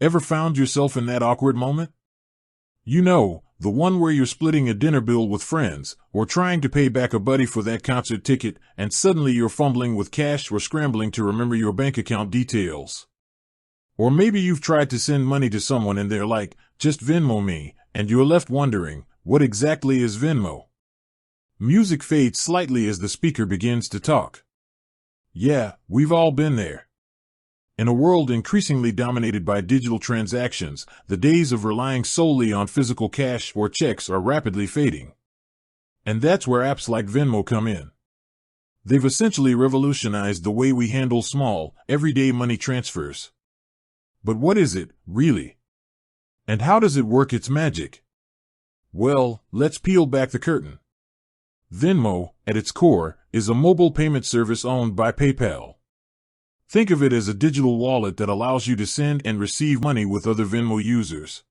Ever found yourself in that awkward moment? You know, the one where you're splitting a dinner bill with friends, or trying to pay back a buddy for that concert ticket, and suddenly you're fumbling with cash or scrambling to remember your bank account details. Or maybe you've tried to send money to someone and they're like, "Just Venmo me," and you're left wondering, what exactly is Venmo? Music fades slightly as the speaker begins to talk. Yeah, we've all been there. In a world increasingly dominated by digital transactions, the days of relying solely on physical cash or checks are rapidly fading. And that's where apps like Venmo come in. They've essentially revolutionized the way we handle small, everyday money transfers. But what is it, really? And how does it work its magic? Well, let's peel back the curtain. Venmo, at its core, is a mobile payment service owned by PayPal. Think of it as a digital wallet that allows you to send and receive money with other Venmo users.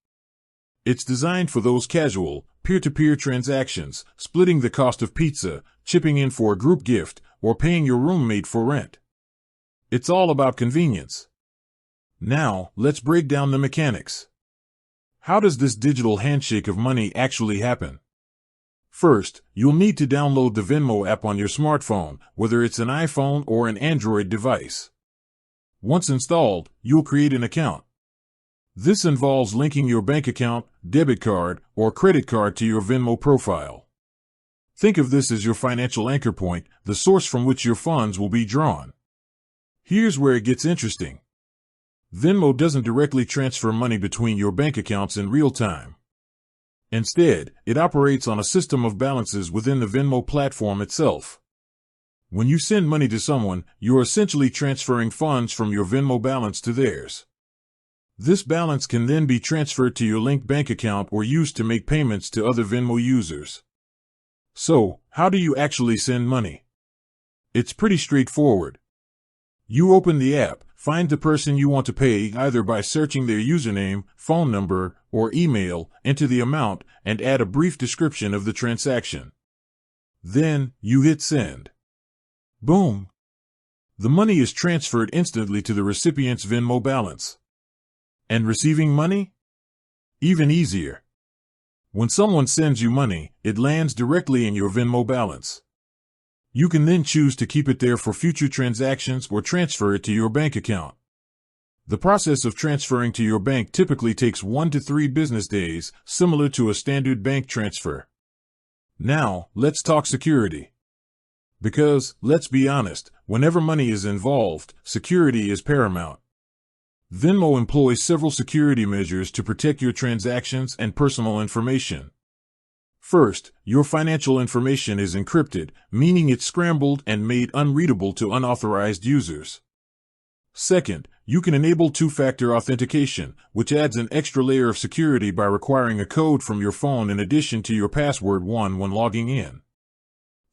It's designed for those casual, peer-to-peer transactions, splitting the cost of pizza, chipping in for a group gift, or paying your roommate for rent. It's all about convenience. Now, let's break down the mechanics. How does this digital handshake of money actually happen? First, you'll need to download the Venmo app on your smartphone, whether it's an iPhone or an Android device. Once installed, you'll create an account. This involves linking your bank account, debit card, or credit card to your Venmo profile. Think of this as your financial anchor point, the source from which your funds will be drawn. Here's where it gets interesting. Venmo doesn't directly transfer money between your bank accounts in real time. Instead, it operates on a system of balances within the Venmo platform itself. When you send money to someone, you're essentially transferring funds from your Venmo balance to theirs. This balance can then be transferred to your linked bank account or used to make payments to other Venmo users. So, how do you actually send money? It's pretty straightforward. You open the app, find the person you want to pay either by searching their username, phone number, or email, enter the amount, and add a brief description of the transaction. Then, you hit send. Boom! The money is transferred instantly to the recipient's Venmo balance. And receiving money? Even easier. When someone sends you money, it lands directly in your Venmo balance. You can then choose to keep it there for future transactions or transfer it to your bank account. The process of transferring to your bank typically takes 1 to 3 business days, similar to a standard bank transfer. Now, let's talk security. Because, let's be honest, whenever money is involved, security is paramount. Venmo employs several security measures to protect your transactions and personal information. First, your financial information is encrypted, meaning it's scrambled and made unreadable to unauthorized users. Second, you can enable two-factor authentication, which adds an extra layer of security by requiring a code from your phone in addition to your password when logging in.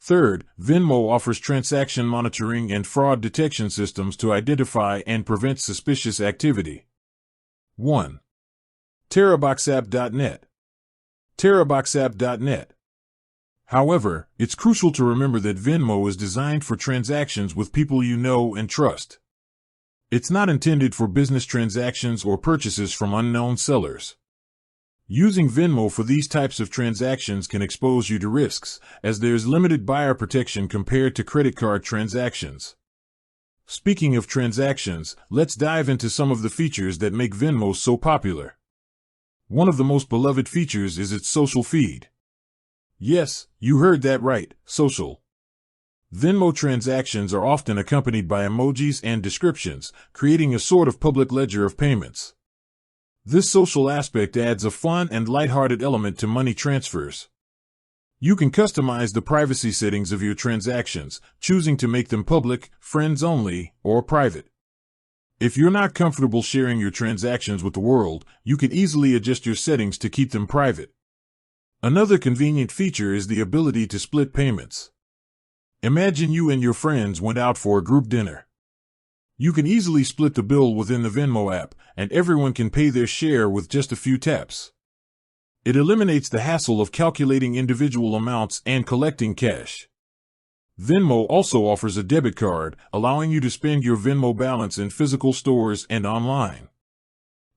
Third, Venmo offers transaction monitoring and fraud detection systems to identify and prevent suspicious activity. 1. Teraboxapp.net. Teraboxapp.net. However, it's crucial to remember that Venmo is designed for transactions with people you know and trust. It's not intended for business transactions or purchases from unknown sellers. Using Venmo for these types of transactions can expose you to risks, as there's limited buyer protection compared to credit card transactions. Speaking of transactions, let's dive into some of the features that make Venmo so popular. One of the most beloved features is its social feed. Yes, you heard that right, social. Venmo transactions are often accompanied by emojis and descriptions, creating a sort of public ledger of payments. This social aspect adds a fun and lighthearted element to money transfers. You can customize the privacy settings of your transactions, choosing to make them public, friends only, or private. If you're not comfortable sharing your transactions with the world, you can easily adjust your settings to keep them private. Another convenient feature is the ability to split payments. Imagine you and your friends went out for a group dinner. You can easily split the bill within the Venmo app, and everyone can pay their share with just a few taps. It eliminates the hassle of calculating individual amounts and collecting cash. Venmo also offers a debit card, allowing you to spend your Venmo balance in physical stores and online.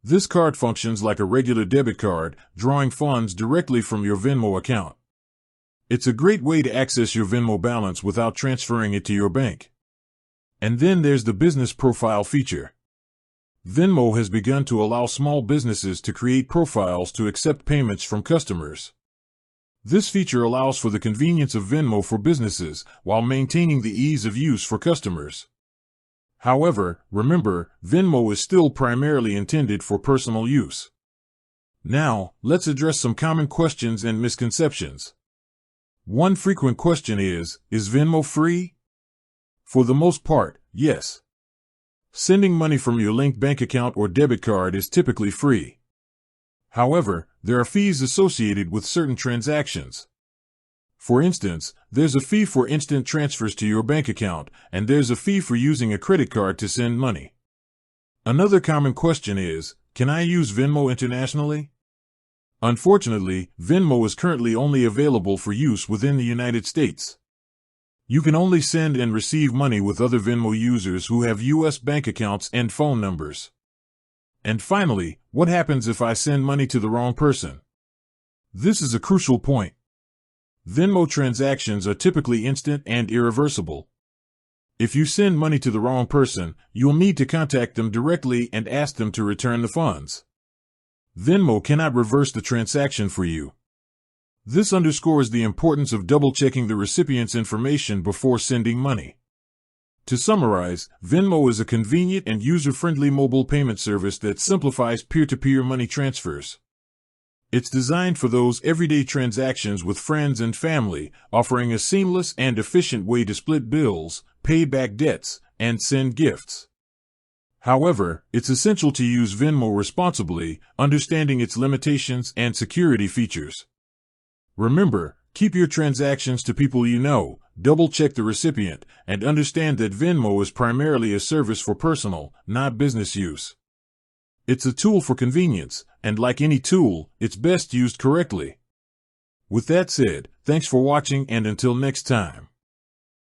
This card functions like a regular debit card, drawing funds directly from your Venmo account. It's a great way to access your Venmo balance without transferring it to your bank. And then there's the business profile feature. Venmo has begun to allow small businesses to create profiles to accept payments from customers. This feature allows for the convenience of Venmo for businesses while maintaining the ease of use for customers. However, remember, Venmo is still primarily intended for personal use. Now, let's address some common questions and misconceptions. One frequent question is Venmo free? For the most part, yes. Sending money from your linked bank account or debit card is typically free. However, there are fees associated with certain transactions. For instance, there's a fee for instant transfers to your bank account, and there's a fee for using a credit card to send money. Another common question is, can I use Venmo internationally? Unfortunately, Venmo is currently only available for use within the United States. You can only send and receive money with other Venmo users who have U.S. bank accounts and phone numbers. And finally, what happens if I send money to the wrong person? This is a crucial point. Venmo transactions are typically instant and irreversible. If you send money to the wrong person, you'll need to contact them directly and ask them to return the funds. Venmo cannot reverse the transaction for you. This underscores the importance of double-checking the recipient's information before sending money. To summarize, Venmo is a convenient and user-friendly mobile payment service that simplifies peer-to-peer money transfers. It's designed for those everyday transactions with friends and family, offering a seamless and efficient way to split bills, pay back debts, and send gifts. However, it's essential to use Venmo responsibly, understanding its limitations and security features. Remember, keep your transactions to people you know, double-check the recipient, and understand that Venmo is primarily a service for personal, not business use. It's a tool for convenience, and like any tool, it's best used correctly. With that said, thanks for watching and until next time.